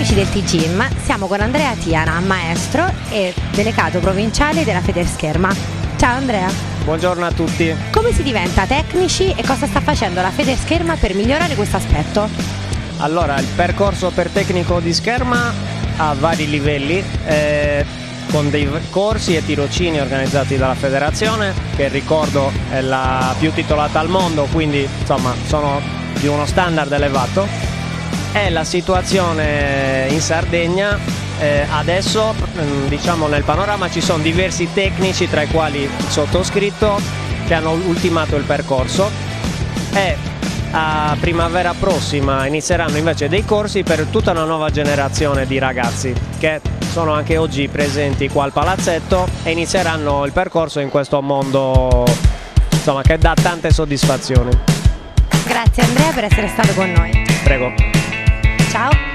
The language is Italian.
amici del T-Gym, siamo con Andrea Tiana, maestro e delegato provinciale della Federscherma. Ciao Andrea. Buongiorno a tutti. Come si diventa tecnici e cosa sta facendo la Federscherma per migliorare questo aspetto? Allora, il percorso per tecnico di scherma ha vari livelli, con dei corsi e tirocini organizzati dalla federazione, che ricordo è la più titolata al mondo, quindi insomma sono di uno standard elevato. E la situazione in Sardegna, adesso diciamo nel panorama ci sono diversi tecnici, tra i quali il sottoscritto, che hanno ultimato il percorso, e a primavera prossima inizieranno invece dei corsi per tutta una nuova generazione di ragazzi che sono anche oggi presenti qua al palazzetto e inizieranno il percorso in questo mondo, insomma, che dà tante soddisfazioni. Grazie Andrea per essere stato con noi. Prego. Ciao.